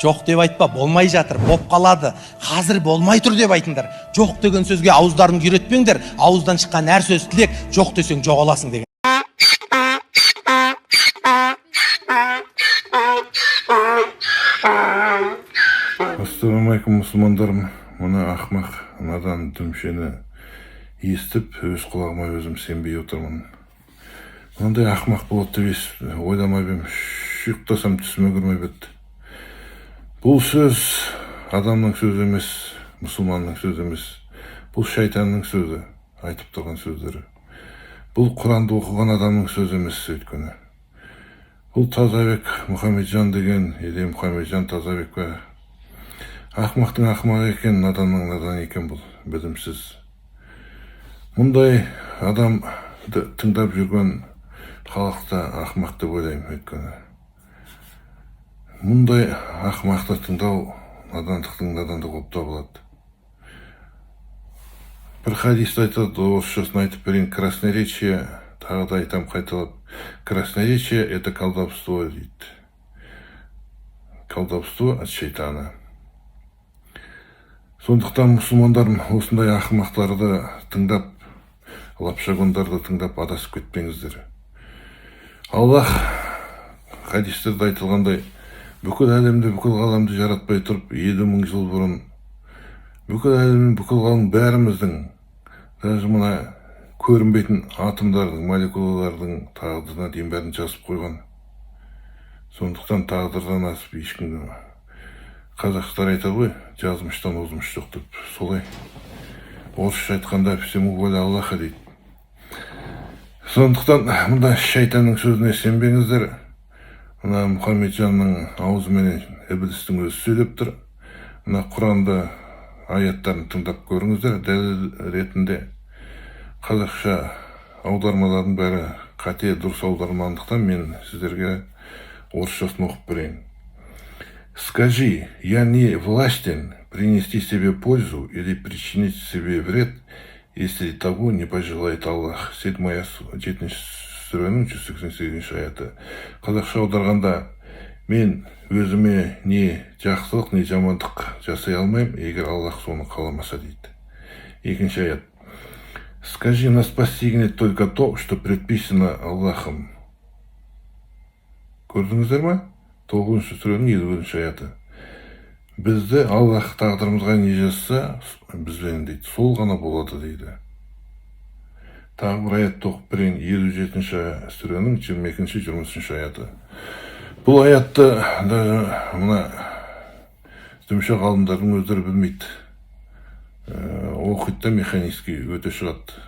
Жоқ деп айтпа, болмай жатыр, боп қалады. Қазір болмай тұр деп айтыңдар. Жоқ деген сөзге ауыздарын үйретпеңдер. Ауыздан шыққан әр сөз тілек, жоқ десең жоғаласың деген. Ассалаумағалейкум мұсылмандарым. Мұны ақмақ надан дүмшені естіп, өз құлағыма өзім сенбей отырмын. Мынандай ақмақ болады деп ойламай ем, ұйықтасам түсіме кірмей бітті. Бұл сөз адамның сөзі емес, мұсылманның сөзі емес. Бұл шайтанның сөзі, айтып тұрған сөздері. Бұл Құранды оқыған адамның сөзі емес, өйткені. Бұл Тазабек Мұхамеджан деген, или Мұхамеджан Тазабек па. Ақмақтың ақмақ екен, наданның надан екен, бұл білімсіз. Мұндай адамды тыңдап жүрген халықта ақмақ деп ойлаймын, өйткені. Мұндай ақмақты тыңдау надандықтың надандығы болып табылады. Бір хадисті айтады, орысшасын айтып берейін. Красноречие, тағы да айтам қайталап. Красноречие – это колдовство, дейді. Колдовство от шайтана. Сондықтан мұсылмандар осындай ақымақтарды тыңдап, лапшагондарды тыңдап адасып кетпеңіздер. Аллах хадистерде айтылғандай, бүкіл әлемді, бүкіл ғаламды жаратпай тұрып, 7000 жыл бұрын бүкіл әлемнің, бүкіл ғалым бәріміздің, даже мына көрінбейтін атомдардың, молекулалардың тағдырына дейін бәрін жазып қойған. Сондықтан тағдырдан асып ешкім, қазақтар айтады ғой, жазмыштан озмыш жоқ деп. Солай. Орысша айтқанда всему воля Аллаха дейді. Сондықтан мұнда шайтанның сөзіне сенбеңіздер. Мына Мұхамеджанның аузыменен ібілістің өзі сөйлеп тұр. Мына Құранды аяттарын тыңдап көріңіздер. Дәлел ретінде қазақша аудармалардың бәрі қате, дұрыс аудармалықтан мен сіздерге орысшасын оқып берейін. Скажи, я не властен принести себе пользу или причинить себе вред, если того не пожелает Аллах. 7-й сүренің 188 аяты. Қазақша аударғанда, мен өзіме не жақсылық, не жамандық жасай алмаймын, егер Аллах соны қаламаса, дейді. 2-ші аят. Скажи, нас постигнет только то, что предписано Аллахом. Көрдіңіздер ма? 9-ші сүренің 50-ші аяты. Бізді Аллах тағдырымызға не жазса, бізбен дейді, сол ғана болады, дейді. Тағы бір аятты оқып берейін, 57-ші сүренің 22-ші 23-ші аяты. Бұл аятты мына дүмше ғалымдардың өздері білмейді. Оқиды да механистки өте шығады.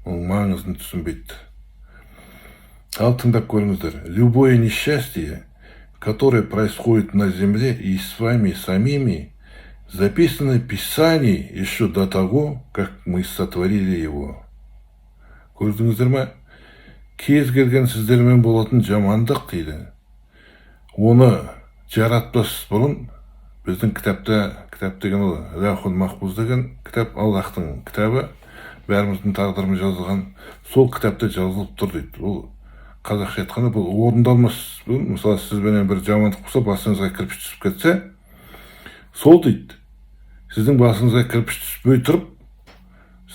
Оның маңызын түсінбейді. Ал тыңдап көріңіздер. Любое несчастье, которое происходит на земле и с вами самими, записано в Писании еще до того, как мы сотворили его. Көрдіңіздер ме? Кез келген сіздермен болатын жамандық, дейді. Оны жаратпас бұрын біздің кітап деген ол, Лаухул Махфуз деген кітап, Аллахтың кітабы, бәріміздің тағдырымыз жазылған, сол кітапта жазылып тұр, дейді. Ол қазақша айтқанда бұл орындалмас. Мысалы, сізбенен бір жамандық болса, басыңызға кірпіш түсіп кетсе, сол дейді. Сіздің басыңызға кірпіш түспей тұрып,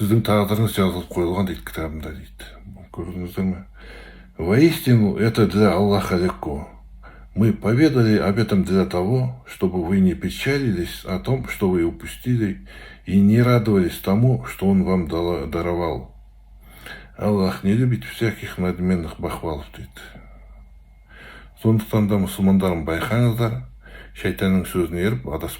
сіздің тағдырыңыз жазылып қойылған, дейді, кітабында, дейді. Көрдіңіздер ме? Воистину, это для Аллаха легко. Мы поведали об этом для того, чтобы вы не печалились о том, что вы упустили, и не радовались тому, что Он вам даровал. Аллах не любит всяких надменных бахвалов, дейді. Сондықтан да мұсылмандарым байқаңыздар, шайтанның сөзіне еріп адасып